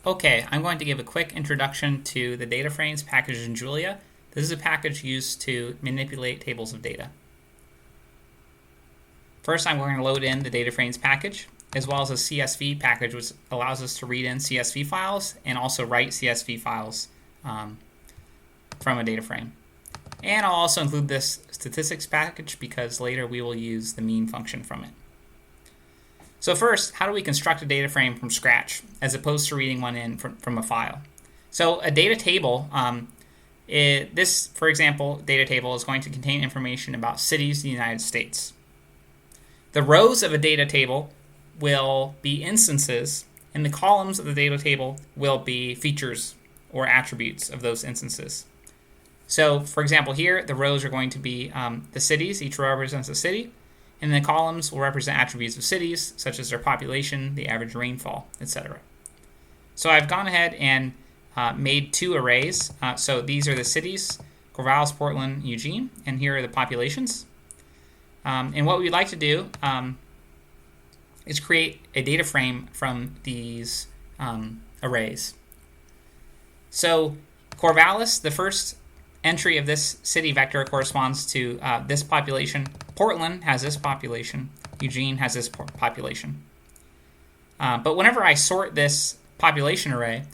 Okay, I'm going to give a quick introduction to the DataFrames package in Julia. This is a package used to manipulate tables of data. First, I'm going to load in the DataFrames package, as well as a CSV package, which allows us to read in CSV files and also write CSV files from a data frame. And I'll also include this statistics package because later we will use the mean function from it. So first, how do we construct a data frame from scratch as opposed to reading one in from a file? So a data table, this, for example, data table is going to contain information about cities in the United States. The rows of a data table will be instances, and the columns of the data table will be features or attributes of those instances. So, for example, here, the rows are going to be the cities. Each row represents a city. And the columns will represent attributes of cities, such as their population, the average rainfall, etc. So I've gone ahead and made two arrays. So these are the cities, Corvallis, Portland, Eugene, and here are the populations. And what we'd like to do is create a data frame from these arrays. So Corvallis, the first entry of this city vector corresponds to this population. Portland has this population. Eugene has this population. But whenever I sort this population array,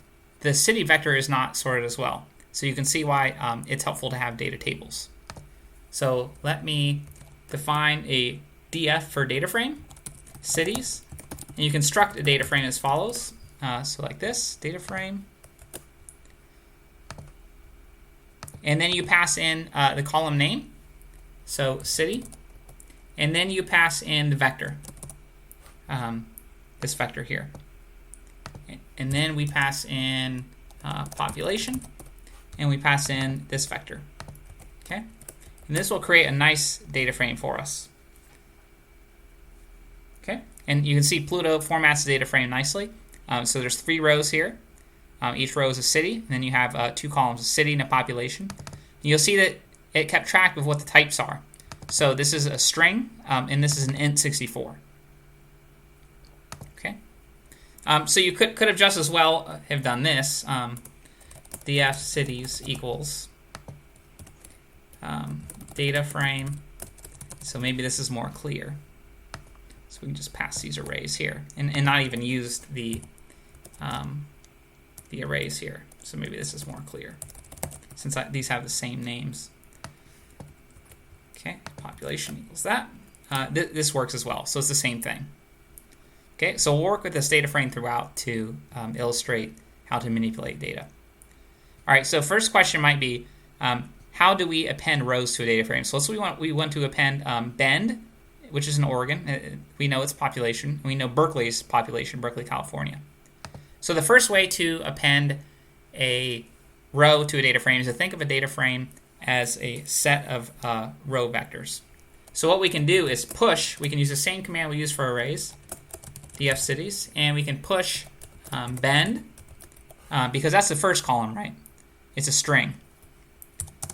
the city vector is not sorted as well. So you can see why it's helpful to have data tables. So let me define a DF for data frame, cities. And you construct a data frame as follows. So like this, data frame. And then you pass in the column name, so city, and then you pass in the vector, this vector here. And then we pass in population, and we pass in this vector. Okay, and this will create a nice data frame for us. Okay, and you can see Pluto formats the data frame nicely. So there's 3 rows here. Each row is a city, and then you have 2 columns, a city and a population. You'll see that it kept track of what the types are. So this is a string, and this is an int64. Okay. So you could have just as well have done this. df cities equals data frame. So maybe this is more clear. So we can just pass these arrays here, and not even use the arrays here. So maybe this is more clear since these have the same names. Okay, population equals that. This works as well, so it's the same thing. Okay, so we'll work with this data frame throughout to illustrate how to manipulate data. All right, so first question might be, how do we append rows to a data frame? So let's we want to append Bend, which is in Oregon. We know its population. We know Berkeley's population, Berkeley, California. So the first way to append a row to a data frame is to think of a data frame as a set of row vectors. So what we can do is push. We can use the same command we use for arrays, df cities, and we can push bend because that's the first column, right? It's a string.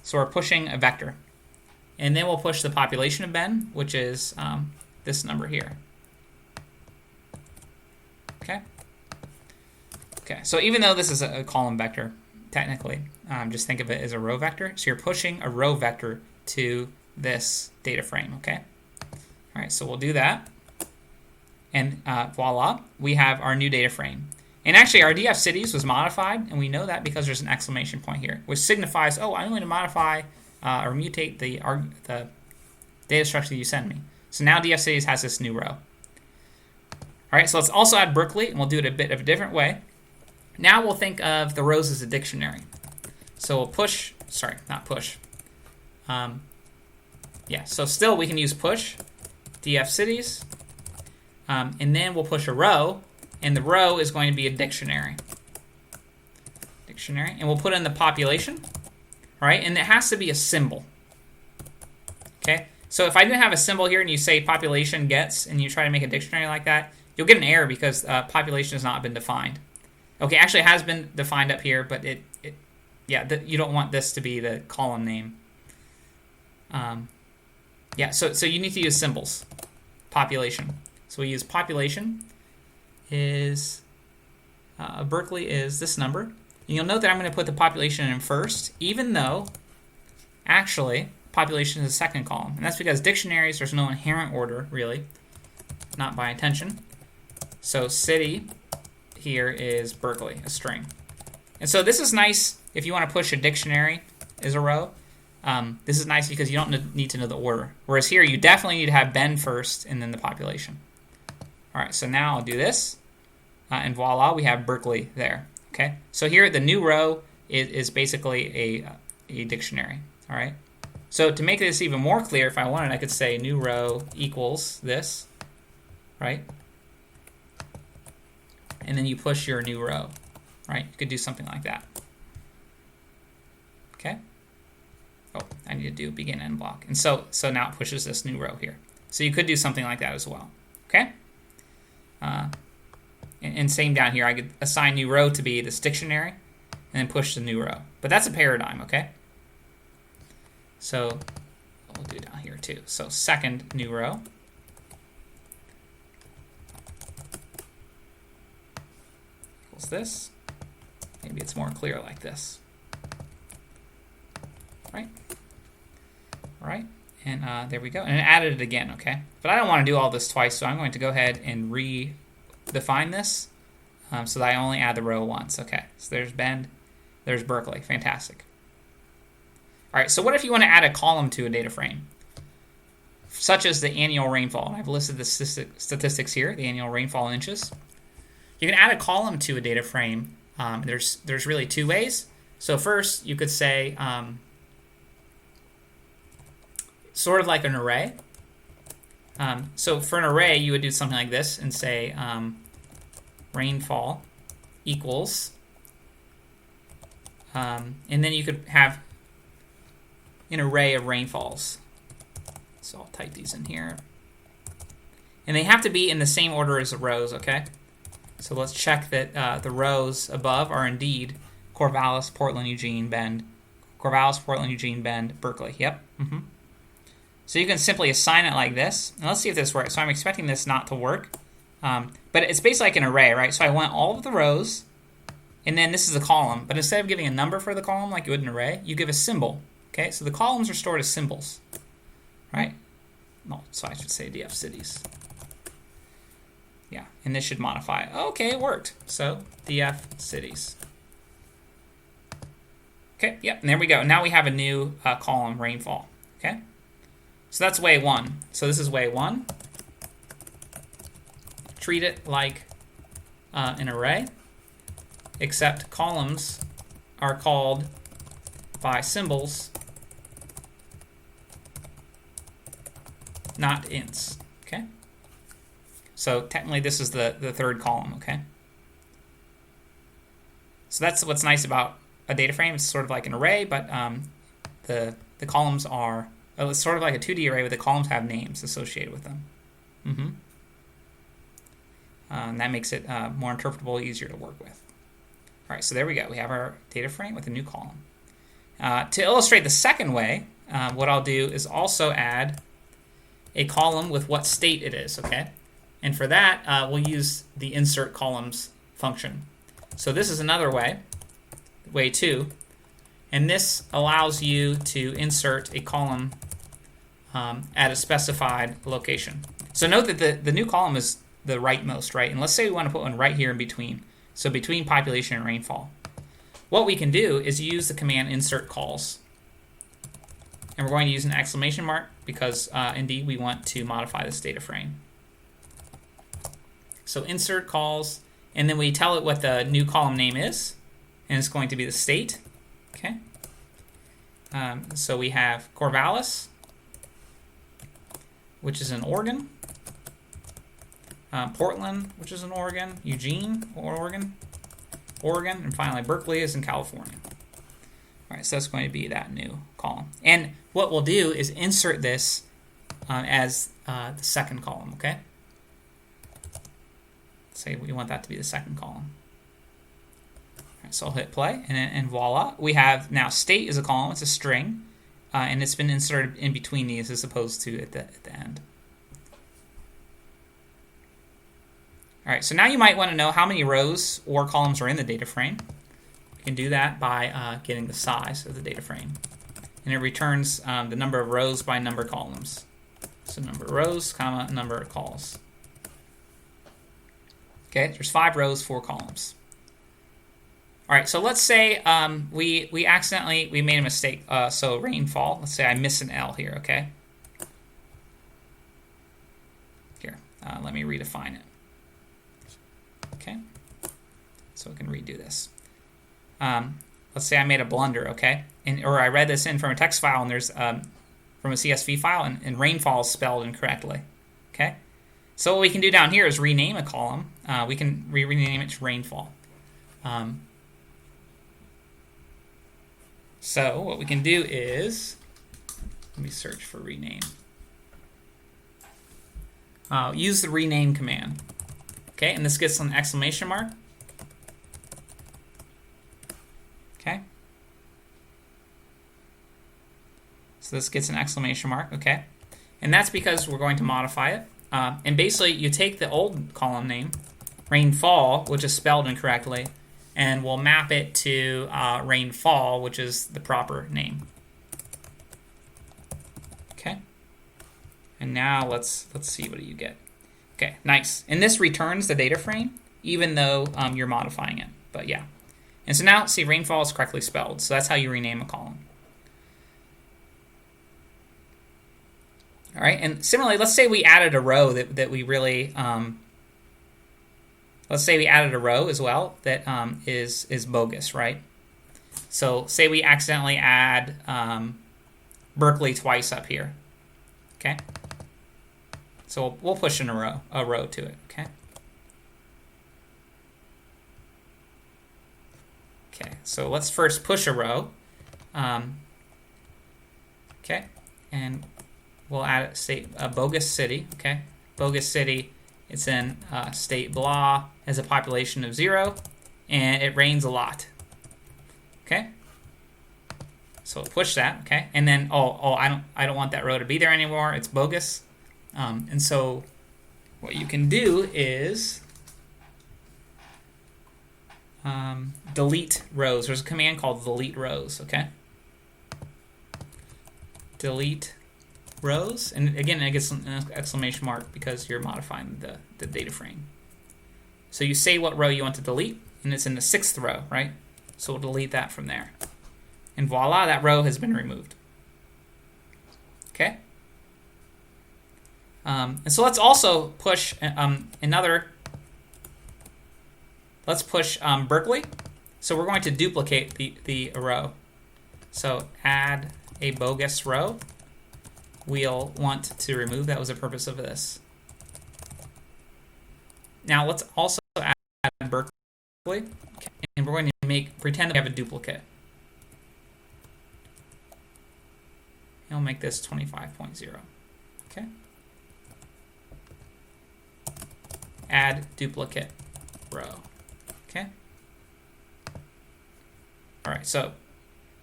So we're pushing a vector. And then we'll push the population of Bend, which is this number here. Okay. Okay, so even though this is a column vector, technically, just think of it as a row vector. So you're pushing a row vector to this data frame, okay? All right, so we'll do that. And voila, we have our new data frame. And actually, our df cities was modified, and we know that because there's an exclamation point here, which signifies, oh, I'm going to modify or mutate the data structure that you send me. So now df cities has this new row. All right, so let's also add Berkeley, and we'll do it a bit of a different way. Now we'll think of the rows as a dictionary. So we'll push, sorry, not push. So still we can use push, df cities, and then we'll push a row, and the row is going to be a dictionary. Dictionary, and we'll put in the population, all right, and it has to be a symbol. Okay, so if I didn't have a symbol here and you say population gets, and you try to make a dictionary like that, you'll get an error because population has not been defined. Okay, actually it has been defined up here, but you don't want this to be the column name. So you need to use symbols. Population. So we use population is Berkeley is this number. And you'll note that I'm going to put the population in first, even though actually population is the second column. And that's because dictionaries, there's no inherent order, really, not by intention. So city here is Berkeley, a string. And so this is nice if you want to push a dictionary as a row. This is nice because you don't need to know the order. Whereas here, you definitely need to have Bend first and then the population. All right, so now I'll do this. And voila, we have Berkeley there. Okay, so here the new row is basically a dictionary. All right, so to make this even more clear, if I wanted, I could say new row equals this, right? And then you push your new row, right? You could do something like that. Okay. Oh, I need to do begin end block. And so now it pushes this new row here. So you could do something like that as well. Okay. And same down here, I could assign new row to be this dictionary and then push the new row. But that's a paradigm, okay? So we'll do down here too. So second new row. Equals this. Maybe it's more clear like this. Right? All right. And there we go. And it added it again, okay? But I don't want to do all this twice, so I'm going to go ahead and redefine this so that I only add the row once. Okay, so there's Bend, there's Berkeley. Fantastic. All right, so what if you want to add a column to a data frame, such as the annual rainfall? And I've listed the statistics here, the annual rainfall in inches. You can add a column to a data frame. There's really two ways. So first, you could say sort of like an array. So for an array, you would do something like this and say rainfall equals, and then you could have an array of rainfalls. So I'll type these in here. And they have to be in the same order as the rows, okay? So let's check that the rows above are indeed Corvallis, Portland, Eugene, Bend. Corvallis, Portland, Eugene, Bend, Berkeley. Yep. So you can simply assign it like this. And let's see if this works. So I'm expecting this not to work. But it's basically like an array, right? So I want all of the rows, and then this is a column. But instead of giving a number for the column like you would an array, you give a symbol. Okay, so the columns are stored as symbols, right? No, so I should say df cities. Yeah, and this should modify. Okay, it worked. So df cities. Okay, yep, and there we go. Now we have a new column, rainfall. Okay. So that's way one. So this is way one. Treat it like an array, except columns are called by symbols, not ints. Okay. So technically this is the third column. Okay. So that's what's nice about a data frame. It's sort of like an array, but the columns are. It's sort of like a 2D array, but the columns have names associated with them. And that makes it more interpretable, easier to work with. All right, so there we go. We have our data frame with a new column. To illustrate the second way, what I'll do is also add a column with what state it is, okay? And for that, we'll use the insert columns function. So this is another way, way two. And this allows you to insert a column at a specified location. So note that the new column is the rightmost, right? And let's say we want to put one right here in between. So between population and rainfall. What we can do is use the command insert calls. And we're going to use an exclamation mark because indeed we want to modify this data frame. So insert calls, and then we tell it what the new column name is, and it's going to be the state. Okay. So we have Corvallis, which is in Oregon, Portland, which is in Oregon, Eugene, Oregon, and finally Berkeley is in California. All right, so that's going to be that new column. And what we'll do is insert this as the second column, okay? Say we want that to be the second column. So I'll hit play, and voila. We have now state is a column, it's a string, and it's been inserted in between these as opposed to at the end. All right, so now you might want to know how many rows or columns are in the data frame. You can do that by getting the size of the data frame. And it returns the number of rows by number of columns. So number of rows, comma, number of calls. Okay, there's 5 rows, 4 columns. All right, so let's say we accidentally made a mistake. So rainfall, let's say I miss an L here, okay? Here, let me redefine it. Okay, so we can redo this. Let's say I made a blunder, okay? Or I read this in from a text file and there's from a CSV file and rainfall is spelled incorrectly, okay? So what we can do down here is rename a column. We can rename it to rainfall. So what we can do is, let me search for rename. Use the rename command. Okay, and this gets an exclamation mark. Okay. So this gets an exclamation mark, okay? And that's because we're going to modify it. And basically, you take the old column name, rainfall, which is spelled incorrectly, and we'll map it to rainfall, which is the proper name. Okay. And now let's see, what do you get? Okay, nice. And this returns the data frame, even though you're modifying it. But yeah. And so now, see, rainfall is correctly spelled. So that's how you rename a column. All right, and similarly, let's say we added a row that we really, let's say we added a row as well that is bogus, right? So say we accidentally add Berkeley twice up here, okay? So we'll push in a row to it, okay? Okay, so let's first push a row, okay? And we'll add a bogus city, okay? Bogus city, it's in state blah, has a population of 0, and it rains a lot, okay? So we'll push that, okay? And then, I don't want that row to be there anymore. It's bogus. And so what you can do is delete rows. There's a command called delete rows, okay? Delete rows, and again, it gets an exclamation mark because you're modifying the data frame. So you say what row you want to delete, and it's in the 6th row, right? So we'll delete that from there. And voila, that row has been removed. Okay? And so let's also push let's push Berkeley. So we're going to duplicate the row. So add a bogus row. We'll want to remove. That was the purpose of this. Now let's also add Berkeley, okay, and we're going to pretend that we have a duplicate. And we'll make this 25.0. Okay. Add duplicate row. Okay. All right. So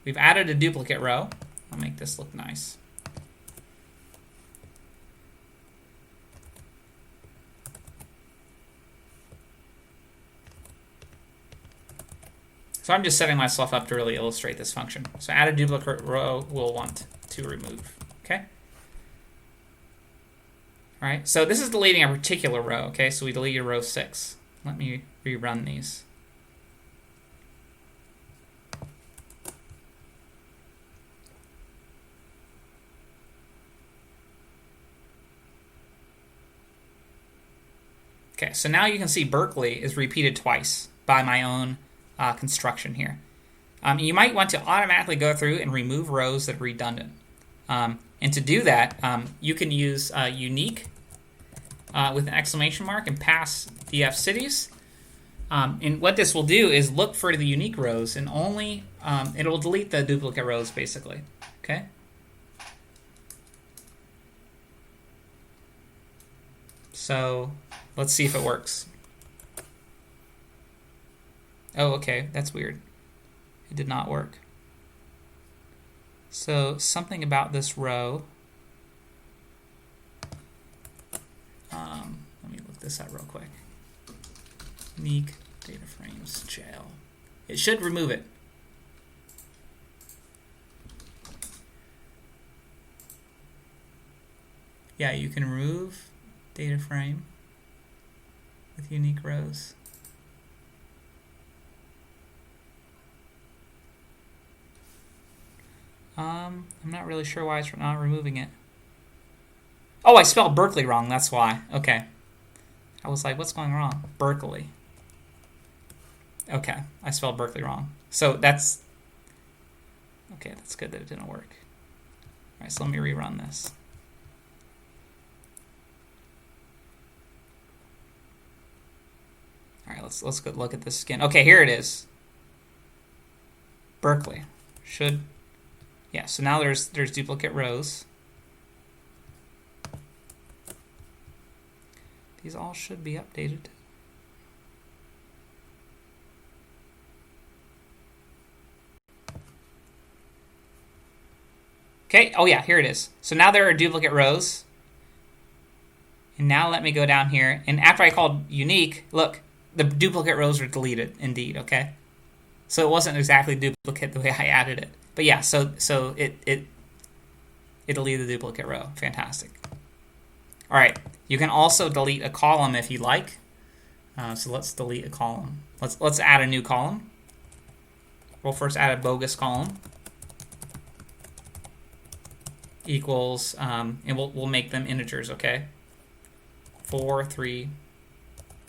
we've added a duplicate row. I'll make this look nice. So I'm just setting myself up to really illustrate this function. So add a duplicate row we'll want to remove, okay? All right, so this is deleting a particular row, okay? So we deleted row 6. Let me rerun these. Okay, so now you can see Berkeley is repeated twice by my own construction here. You might want to automatically go through and remove rows that are redundant. And to do that, you can use unique with an exclamation mark and pass df cities. And what this will do is look for the unique rows and only it will delete the duplicate rows basically. Okay. So let's see if it works. Oh, okay, that's weird. It did not work. So something about this row. Let me look this up real quick. unique DataFrames.jl. It should remove it. Yeah, you can remove data frame with unique rows. I'm not really sure why it's not removing it. Oh, I spelled Berkeley wrong, that's why. Okay. I was like, what's going wrong? Berkeley. Okay, I spelled Berkeley wrong. So that's... Okay, that's good that it didn't work. All right, so let me rerun this. All right, let's go look at this again. Okay, here it is. Berkeley. Should... Yeah, so now there's duplicate rows. These all should be updated. Okay, oh yeah, here it is. So now there are duplicate rows. And now let me go down here. And after I called unique, look, the duplicate rows are deleted indeed, okay? So it wasn't exactly duplicate the way I added it. But yeah, so it deleted the duplicate row. Fantastic. All right, you can also delete a column if you like. So let's delete a column. Let's add a new column. We'll first add a bogus column. Equals, and we'll make them integers, okay? 4, 3,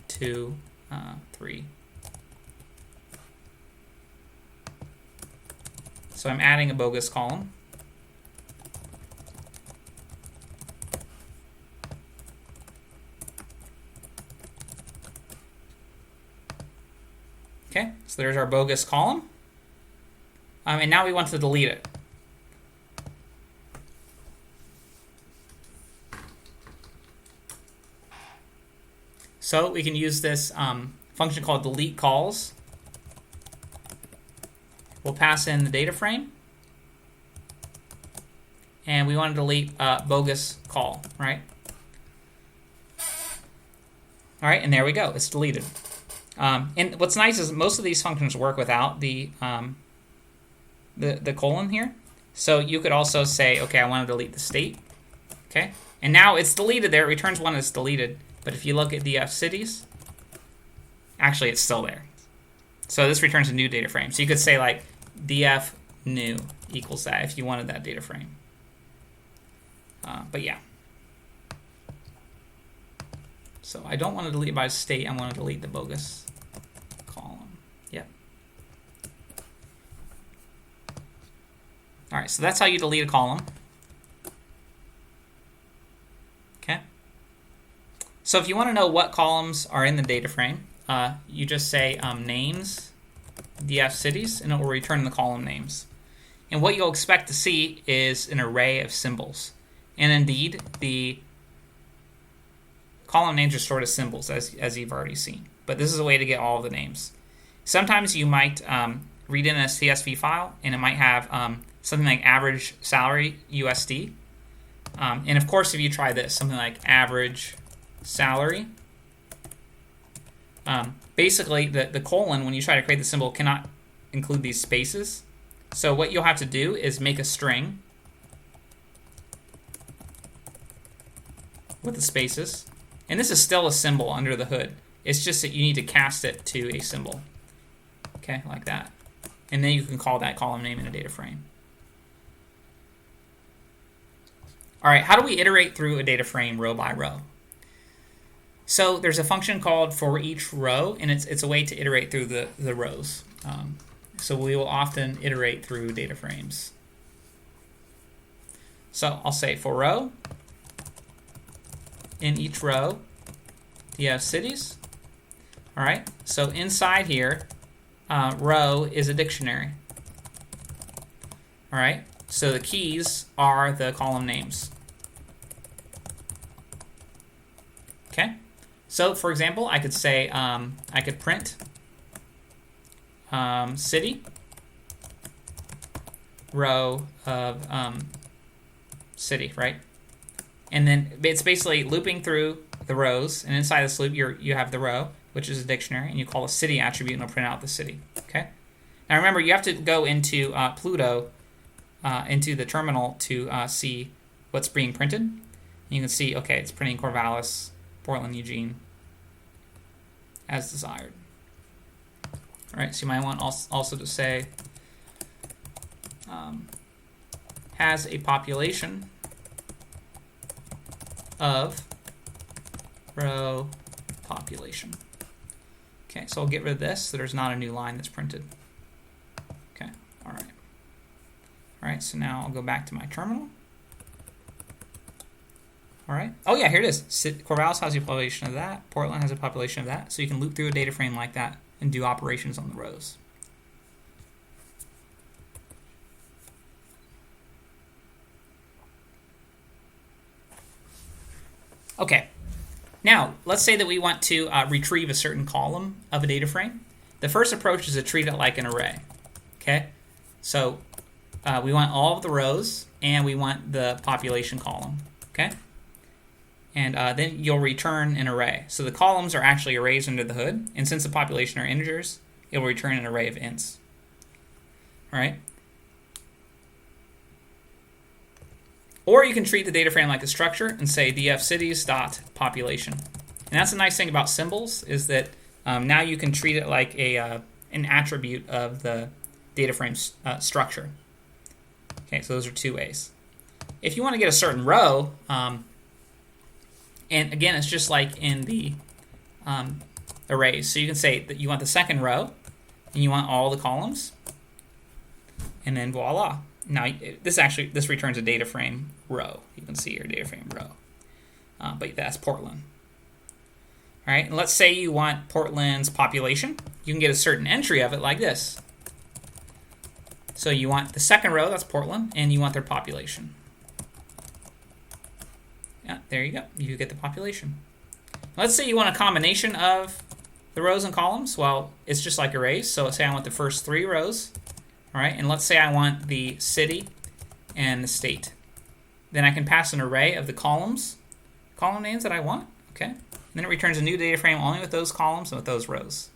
2, 3. So I'm adding a bogus column. Okay, so there's our bogus column. And now we want to delete it. So we can use this function called delete calls. We'll pass in the data frame. And we want to delete bogus call, right? All right, and there we go. It's deleted. And what's nice is most of these functions work without the colon here. So you could also say, okay, I want to delete the state. Okay, and now it's deleted there. It returns one that's deleted. But if you look at df cities, actually it's still there. So this returns a new data frame. So you could say like df new equals that if you wanted that data frame. But yeah. So I don't want to delete by state. I want to delete the bogus column. Yep. All right, so that's how you delete a column. Okay. So if you want to know what columns are in the data frame, you just say names, df cities, and it will return the column names. And what you'll expect to see is an array of symbols. And indeed, the column names are stored as symbols, as you've already seen. But this is a way to get all of the names. Sometimes you might read in a CSV file, and it might have something like average salary USD. And of course, if you try this, something like average salary, basically the colon, when you try to create the symbol, cannot include these spaces. So what you'll have to do is make a string with the spaces. And this is still a symbol under the hood. It's just that you need to cast it to a symbol. Okay, like that. And then you can call that column name in a data frame. All right, how do we iterate through a data frame row by row? So there's a function called for each row, and it's a way to iterate through the rows. So we will often iterate through data frames. So I'll say for row, in each row, df cities. All right, so inside here, row is a dictionary. All right, so the keys are the column names. Okay, so for example, I could say, I could print city, row of city, right? And then it's basically looping through the rows, and inside this loop you have the row, which is a dictionary, and you call a city attribute, and it'll print out the city. Okay. Now remember, you have to go into Pluto, into the terminal to see what's being printed. And you can see, okay, it's printing Corvallis, Portland, Eugene, as desired. All right, so you might want also to say has a population of row population. Okay, so I'll get rid of this so there's not a new line that's printed. Okay, all right. All right, so now I'll go back to my terminal. All right. Oh yeah, here it is. Corvallis has a population of that. Portland has a population of that. So you can loop through a data frame like that and do operations on the rows. Okay. Now, let's say that we want to retrieve a certain column of a data frame. The first approach is to treat it like an array. Okay? So we want all of the rows, and we want the population column. Okay? And then you'll return an array. So the columns are actually arrays under the hood, and since the population are integers, it will return an array of ints. All right? Or you can treat the data frame like a structure and say dfcities.population. And that's the nice thing about symbols, is that now you can treat it like an attribute of the data frame structure. Okay, so those are two ways. If you want to get a certain row, and again, it's just like in the arrays. So you can say that you want the second row, and you want all the columns, and then voila. Now, this returns a data frame row. You can see here, data frame row. But that's Portland. All right, and let's say you want Portland's population. You can get a certain entry of it like this. So you want the second row, that's Portland, and you want their population. Yeah, there you go. You get the population. Let's say you want a combination of the rows and columns. Well, it's just like arrays. So let's say I want the first 3 rows. All right, and let's say I want the city and the state. Then I can pass an array of the column names that I want. Okay, and then it returns a new data frame only with those columns and with those rows.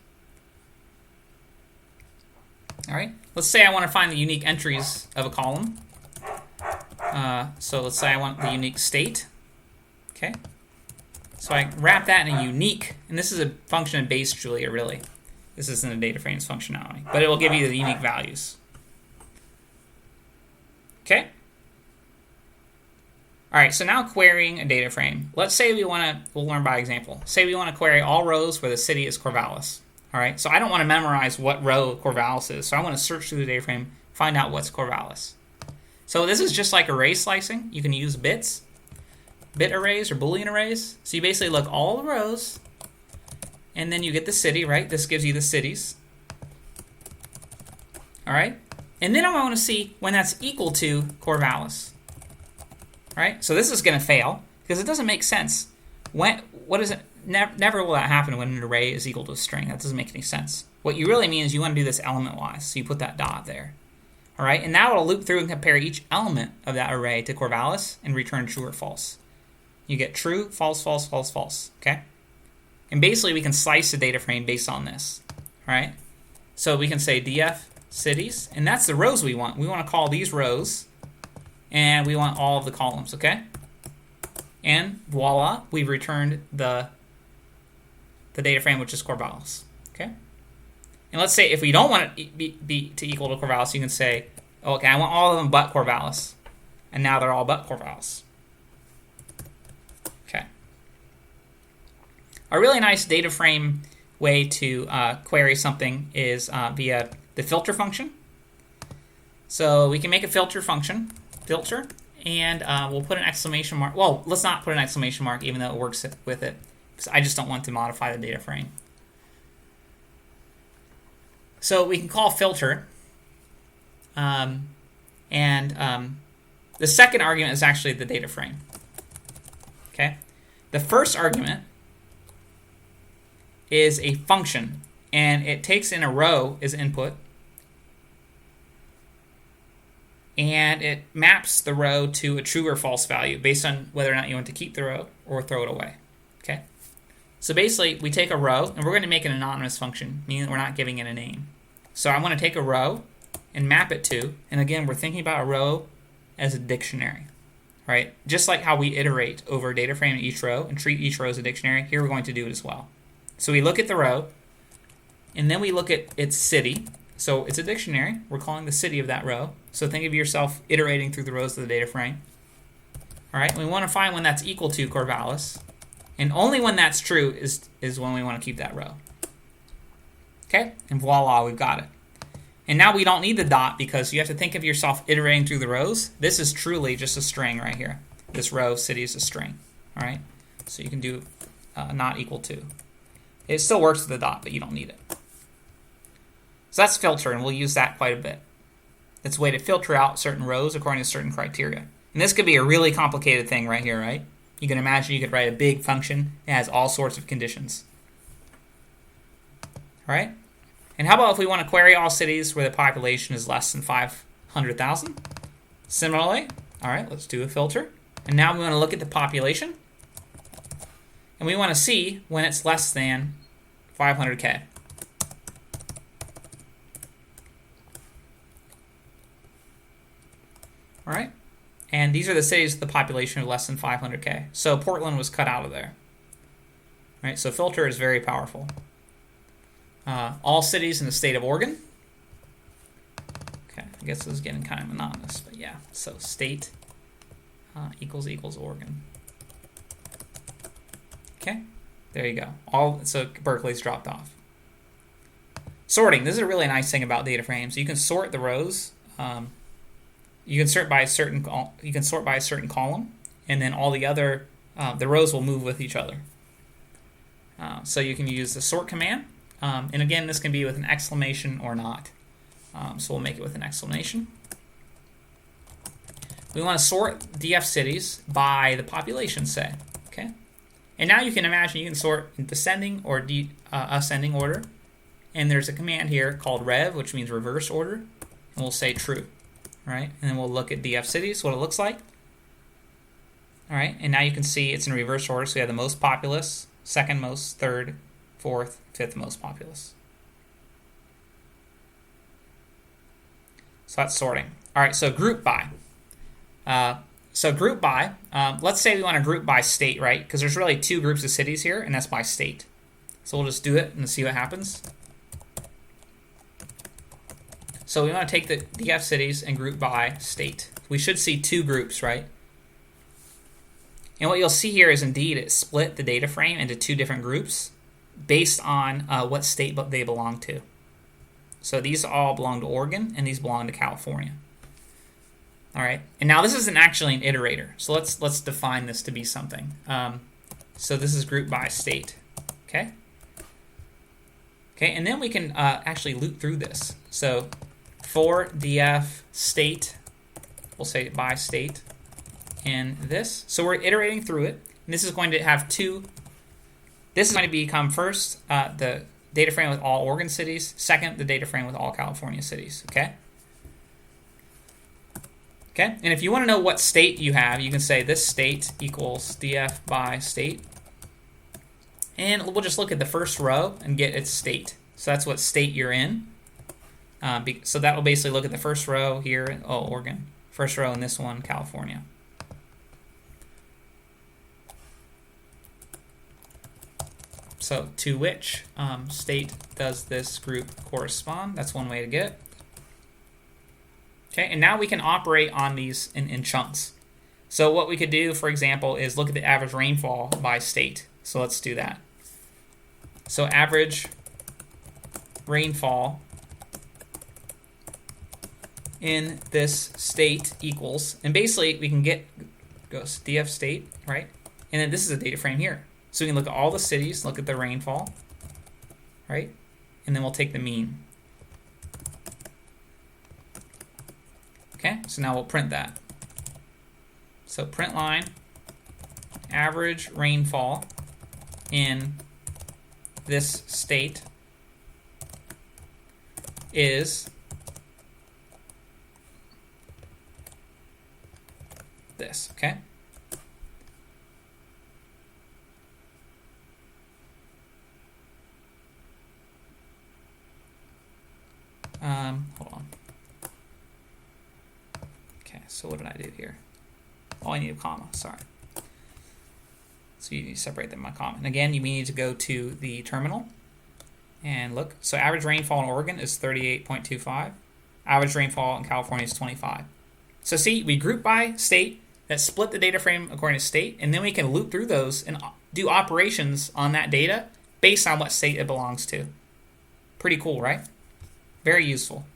All right, let's say I want to find the unique entries of a column. So let's say I want the unique state. Okay, so I wrap that in a unique, and this is a function of base Julia, really. This isn't a data frame's functionality, but it will give you the unique values. Okay. All right, so now querying a data frame. Let's say we'll learn by example. Say we want to query all rows where the city is Corvallis. All right, so I don't want to memorize what row Corvallis is, so I want to search through the data frame, find out what's Corvallis. So this is just like array slicing. You can use bit arrays or Boolean arrays. So you basically look all the rows, and then you get the city, right? This gives you the cities. All right? And then I want to see when that's equal to Corvallis. All right? So this is going to fail because it doesn't make sense. What is it? Never will that happen when an array is equal to a string. That doesn't make any sense. What you really mean is you want to do this element-wise. So you put that dot there. All right? And now it'll loop through and compare each element of that array to Corvallis and return true or false. You get true, false, false, false, false. Okay? And basically, we can slice the data frame based on this. All right? So we can say df cities, and that's the rows we want. We want to call these rows, and we want all of the columns, okay? And voila, we've returned the data frame, which is Corvallis, okay? And let's say if we don't want it be to equal to Corvallis, you can say, okay, I want all of them but Corvallis. And now they're all but Corvallis. Okay. A really nice data frame way to query something is via the filter function. So we can make a filter function, and we'll put an exclamation mark. Well, let's not put an exclamation mark, even though it works with it, because I just don't want to modify the data frame. So we can call filter, and the second argument is actually the data frame. Okay, the first argument is a function, and it takes in a row as input, and it maps the row to a true or false value based on whether or not you want to keep the row or throw it away. Okay, So basically, we take a row, and we're going to make an anonymous function, meaning that we're not giving it a name. So I want to take a row and map it to, and again, we're thinking about a row as a dictionary, right? Just like how we iterate over a data frame in each row and treat each row as a dictionary, here we're going to do it as well. So we look at the row, and then we look at its city. So it's a dictionary. We're calling the city of that row. So think of yourself iterating through the rows of the data frame. All right, we want to find one that's equal to Corvallis. And only when that's true is when we want to keep that row. Okay, and voila, we've got it. And now we don't need the dot because you have to think of yourself iterating through the rows. This is truly just a string right here. This row city is a string. All right, so you can do not equal to. It still works with the dot, but you don't need it. So that's filter, and we'll use that quite a bit. It's a way to filter out certain rows according to certain criteria. And this could be a really complicated thing right here, right? You can imagine you could write a big function that has all sorts of conditions. All right? And how about if we want to query all cities where the population is less than 500,000? Similarly, all right, let's do a filter. And now we want to look at the population. And we want to see when it's less than 500K. All right? And these are the cities with the population of less than 500K. So Portland was cut out of there. All right? So filter is very powerful. All cities in the state of Oregon. Okay, I guess this is getting kind of monotonous, but yeah. So state equals Oregon. Okay, there you go. So Berkeley's dropped off. Sorting. This is a really nice thing about data frames. You can sort the rows. You can sort by a certain column, and then all the other the rows will move with each other. So you can use the sort command, and again, this can be with an exclamation or not. So we'll make it with an exclamation. We want to sort DF cities by the population, say. Okay, and now you can imagine you can sort in descending or ascending order, and there's a command here called rev, which means reverse order, and we'll say true. All right, and then we'll look at DF cities, what it looks like. All right, and now you can see it's in reverse order. So we have the most populous, second most, third, fourth, fifth most populous. So that's sorting. All right, so group by. Let's say we want to group by state, right? Because there's really two groups of cities here, and that's by state. So we'll just do it and see what happens. So we want to take the DF cities and group by state. We should see two groups, right? And what you'll see here is indeed it split the data frame into two different groups based on what state they belong to. So these all belong to Oregon, and these belong to California. All right, and now this isn't actually an iterator. So let's define this to be something. So this is group by state. Okay. Okay, and then we can actually loop through this. So for DF state, we'll say by state, and this. So we're iterating through it, and this is going to have two. This is going to become first the data frame with all Oregon cities, second the data frame with all California cities. Okay. Okay, and if you want to know what state you have, you can say this state equals DF by state. And we'll just look at the first row and get its state. So that's what state you're in. So that will basically look at the first row here, Oregon. First row in this one, California. So to which state does this group correspond? That's one way to get it. Okay, and now we can operate on these in chunks. So what we could do, for example, is look at the average rainfall by state. So let's do that. So average rainfall in this state equals, and basically we can goes DF state, right? And then this is a data frame here. So we can look at all the cities, look at the rainfall, right? And then we'll take the mean. Okay, so now we'll print that. So print line, average rainfall in this state is this, okay? Hold on. Okay, so what did I do here? Oh, I need a comma, sorry. So you need to separate them by comma. And again, you need to go to the terminal and look. So average rainfall in Oregon is 38.25. Average rainfall in California is 25. So see, we group by state, that split the data frame according to state, and then we can loop through those and do operations on that data based on what state it belongs to. Pretty cool, right? Very useful.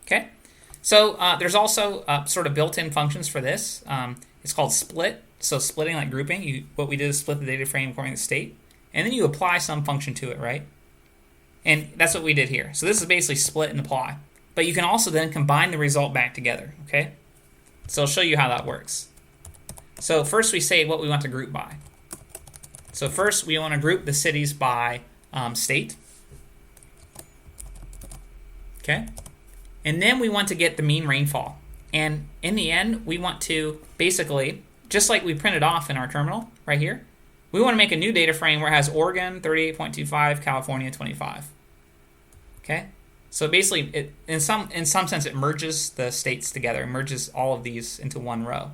Okay, so there's also sort of built-in functions for this. It's called split. So splitting, like grouping, what we did is split the data frame according to state, and then you apply some function to it, right? And that's what we did here. So this is basically split and apply. But you can also then combine the result back together, okay? So I'll show you how that works. So first we say what we want to group by. So first we want to group the cities by state. Okay? And then we want to get the mean rainfall. And in the end, we want to basically, just like we printed off in our terminal right here, we want to make a new data frame where it has Oregon 38.25, California 25. Okay? So basically, in some sense, it merges the states together. It merges all of these into one row.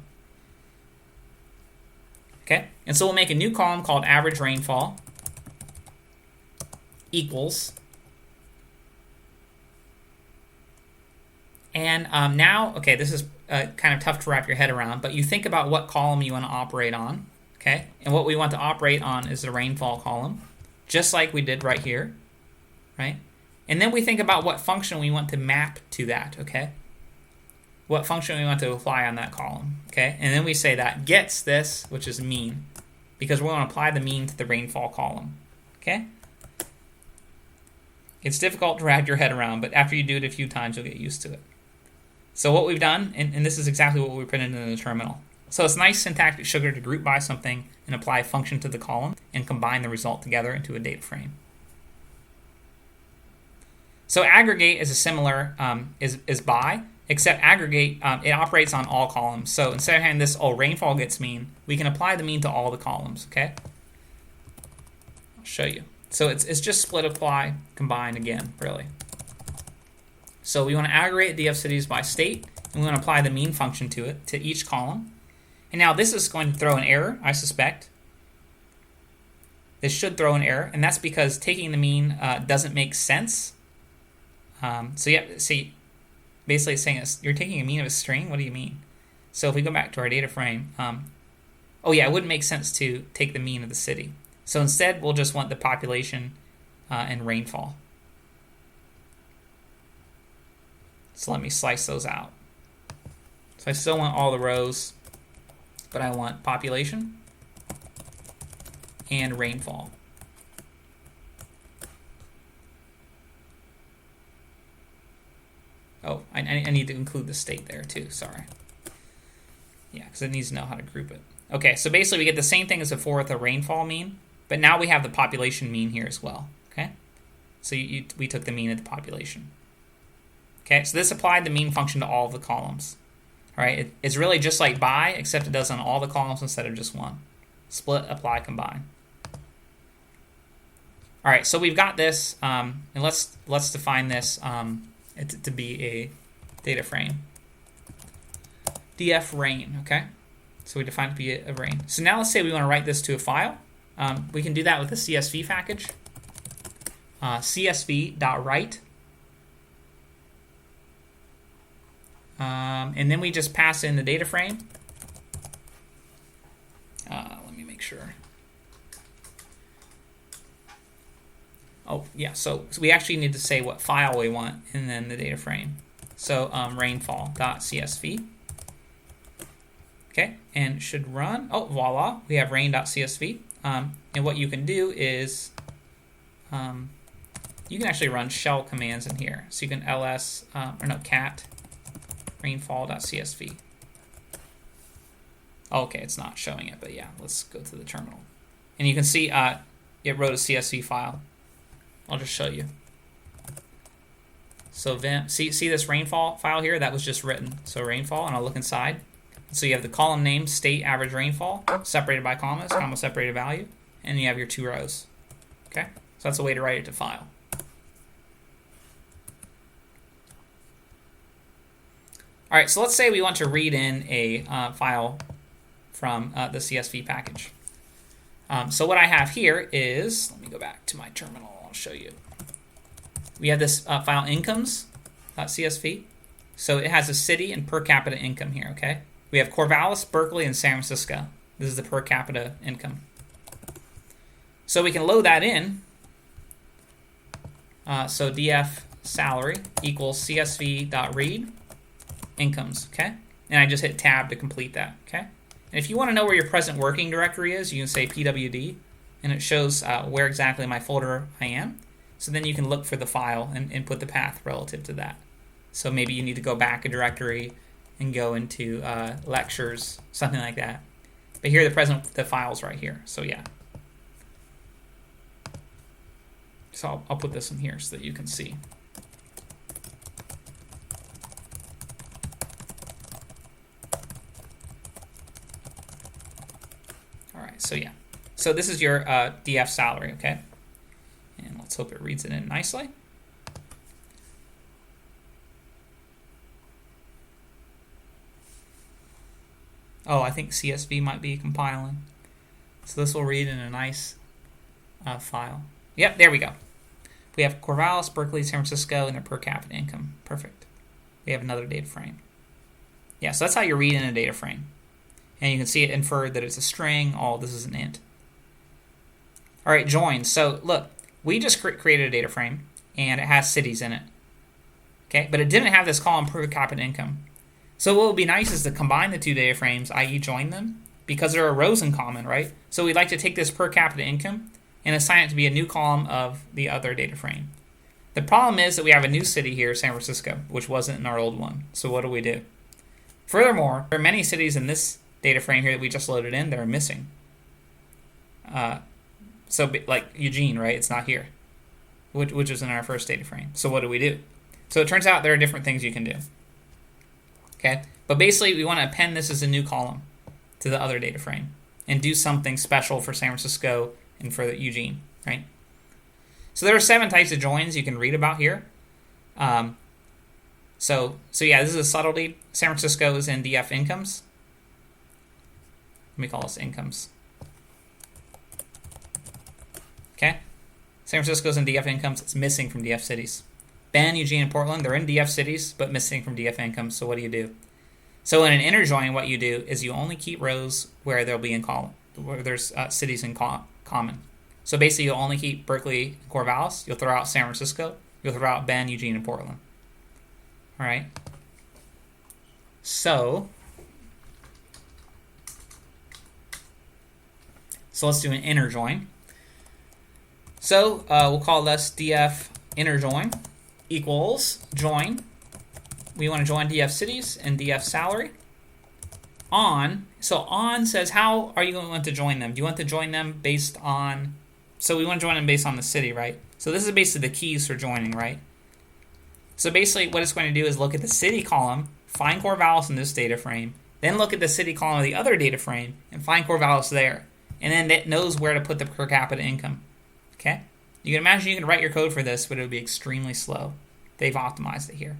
Okay? And so we'll make a new column called average rainfall equals. And now, okay, this is kind of tough to wrap your head around, but you think about what column you want to operate on. Okay? And what we want to operate on is the rainfall column, just like we did right here. Right? And then we think about what function we want to map to that, okay? What function we want to apply on that column, okay? And then we say that gets this, which is mean, because we want to apply the mean to the rainfall column, okay? It's difficult to wrap your head around, but after you do it a few times, you'll get used to it. So what we've done, and this is exactly what we printed in the terminal. So it's nice syntactic sugar to group by something and apply a function to the column and combine the result together into a data frame. So aggregate is a similar is by, except aggregate it operates on all columns. So instead of having this rainfall gets mean, we can apply the mean to all the columns. Okay, I'll show you. So it's just split, apply, combine again, really. So we want to aggregate DF cities by state, and we want to apply the mean function to it to each column. And now this is going to throw an error, I suspect. This should throw an error, and that's because taking the mean doesn't make sense. So yeah, see, basically it's saying you're taking a mean of a string. What do you mean? So if we go back to our data frame, oh yeah, it wouldn't make sense to take the mean of the city. So instead, we'll just want the population and rainfall. So let me slice those out. So I still want all the rows, but I want population and rainfall. Oh, I need to include the state there too, sorry. Yeah, because it needs to know how to group it. Okay, so basically we get the same thing as before with the rainfall mean, but now we have the population mean here as well, okay? So we took the mean of the population. Okay, so this applied the mean function to all of the columns. All right, it's really just like by, except it does on all the columns instead of just one. Split, apply, combine. All right, so we've got this, and let's define this to be a data frame. DF rain, okay? So we define it to be a rain. So now let's say we want to write this to a file. We can do that with a CSV package. CSV.write. And then we just pass in the data frame. Let me make sure. Oh, yeah, so we actually need to say what file we want and then the data frame. So rainfall.csv. Okay, and should run. Oh, voila, we have rain.csv. And what you can do is you can actually run shell commands in here. So you can cat rainfall.csv. Okay, it's not showing it, but yeah, let's go to the terminal. And you can see it wrote a CSV file. I'll just show you. So see this rainfall file here? That was just written. So rainfall, and I'll look inside. So you have the column name, state, average rainfall, separated by commas, comma separated value, and you have your two rows. Okay? So that's a way to write it to file. All right, so let's say we want to read in a file from the CSV package. So what I have here is, let me go back to my terminal, I'll show you. We have this file incomes.csv. So it has a city and per capita income here, okay? We have Corvallis, Berkeley, and San Francisco. This is the per capita income. So we can load that in. So df salary equals csv.read incomes, okay? And I just hit tab to complete that, okay? And if you want to know where your present working directory is, you can say pwd, and it shows where exactly in my folder I am. So then you can look for the file and input the path relative to that. So maybe you need to go back a directory and go into lectures, something like that. But here the file's right here, so yeah. So I'll put this in here so that you can see. All right, so yeah. So this is your DF salary, okay? And let's hope it reads it in nicely. Oh, I think CSV might be compiling. So this will read in a nice file. Yep, there we go. We have Corvallis, Berkeley, San Francisco, and their per capita income. Perfect. We have another data frame. Yeah, so that's how you read in a data frame. And you can see it inferred that it's a string. Oh, this is an int. All right, join. So look, we just created a data frame, and it has cities in it. Okay, but it didn't have this column per capita income. So what would be nice is to combine the two data frames, i.e. join them, because there are rows in common, right? So we'd like to take this per capita income and assign it to be a new column of the other data frame. The problem is that we have a new city here, San Francisco, which wasn't in our old one. So what do we do? Furthermore, there are many cities in this data frame here that we just loaded in that are missing. So like Eugene, right? It's not here, which is in our first data frame. So what do we do? So it turns out there are different things you can do. Okay, but basically we want to append this as a new column to the other data frame and do something special for San Francisco and for Eugene, right? So there are 7 types of joins you can read about here. So yeah, this is a subtlety. San Francisco is in DF incomes. Let me call this incomes. Okay, San Francisco is in DF incomes. It's missing from DF cities. Bend, Eugene, and Portland, they're in DF cities, but missing from DF incomes. So what do you do? So in an inner join, what you do is you only keep rows where there'll be in column, where there's cities in common. So basically, you'll only keep Berkeley and Corvallis. You'll throw out San Francisco. You'll throw out Bend, Eugene, and Portland. All right. So let's do an inner join. So we'll call this df inner join equals join. We want to join df cities and df salary on. So on says how are you going to want to join them? Do you want to join them based on, so we want to join them based on the city, right? So this is basically the keys for joining, right? So basically what it's going to do is look at the city column, find Corvallis in this data frame, then look at the city column of the other data frame and find Corvallis there. And then it knows where to put the per capita income. Okay? You can imagine you can write your code for this, but it would be extremely slow. They've optimized it here.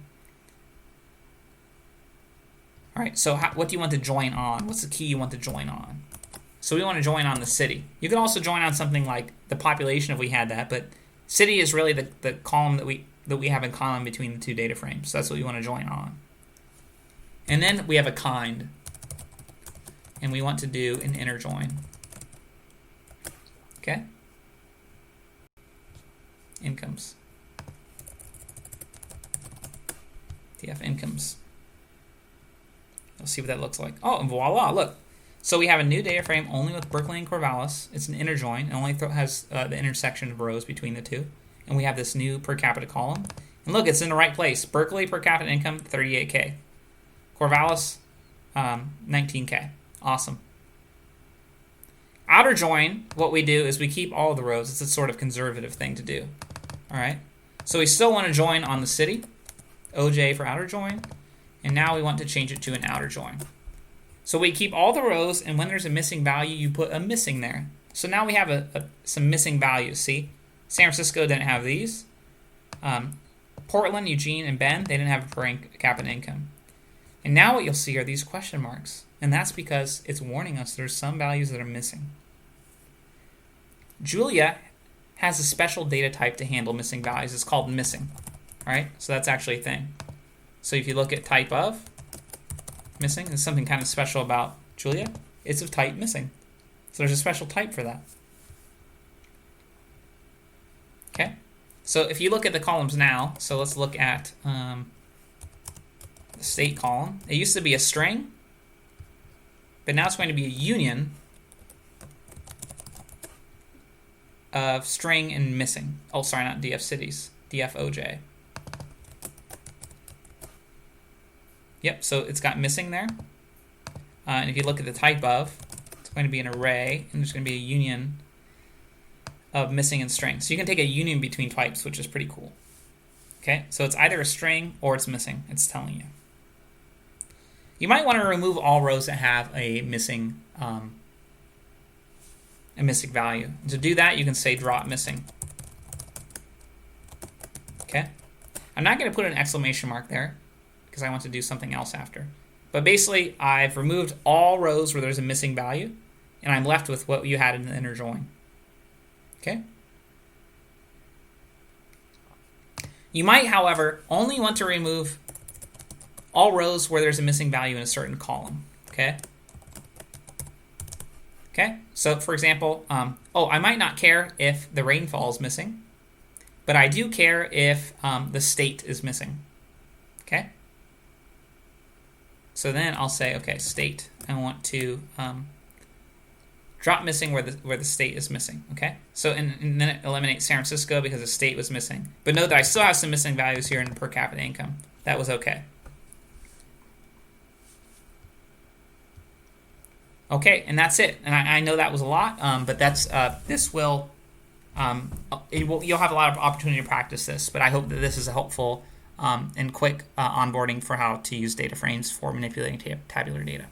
All right, so what do you want to join on? What's the key you want to join on? So we want to join on the city. You can also join on something like the population if we had that, but city is really the column that we have in common between the two data frames. So that's what we want to join on. And then we have a kind, and we want to do an inner join. Okay? Incomes. DF incomes. Let's see what that looks like. Oh, and voila, look. So we have a new data frame only with Berkeley and Corvallis. It's an inner join. It only has the intersection of rows between the two. And we have this new per capita column. And look, it's in the right place. Berkeley per capita income, 38K. Corvallis, 19K. Awesome. Outer join, what we do is we keep all of the rows. It's a sort of conservative thing to do. All right. So we still want to join on the city. OJ for outer join. And now we want to change it to an outer join. So we keep all the rows, and when there's a missing value, you put a missing there. So now we have some missing values. See? San Francisco didn't have these. Portland, Eugene, and Bend, they didn't have a per capita income. And now what you'll see are these question marks. And that's because it's warning us there's some values that are missing. Julia has a special data type to handle missing values. It's called missing. All right? So that's actually a thing. So if you look at type of missing, there's something kind of special about Julia. It's of type missing. So there's a special type for that. Okay? So if you look at the columns now, so let's look at the state column. It used to be a string, but now it's going to be a union of string and missing. Oh, sorry, not DF cities, DFOJ. Yep, so it's got missing there. And if you look at the type of, it's going to be an array, and there's going to be a union of missing and string. So you can take a union between types, which is pretty cool. Okay, so it's either a string or it's missing. It's telling you. You might want to remove all rows that have a missing value. To do that, you can say drop missing. Okay, I'm not going to put an exclamation mark there because I want to do something else after. But basically, I've removed all rows where there's a missing value, and I'm left with what you had in the inner join. Okay. You might, however, only want to remove all rows where there's a missing value in a certain column. Okay. Okay. So, for example, I might not care if the rainfall is missing, but I do care if the state is missing. Okay. So then I'll say, okay, state. I want to drop missing where the state is missing. Okay. So and then it eliminates San Francisco because the state was missing. But note that I still have some missing values here in per capita income. That was okay. Okay, and that's it. And I know that was a lot, but that's this will you'll have a lot of opportunity to practice this. But I hope that this is a helpful and quick onboarding for how to use data frames for manipulating tabular data.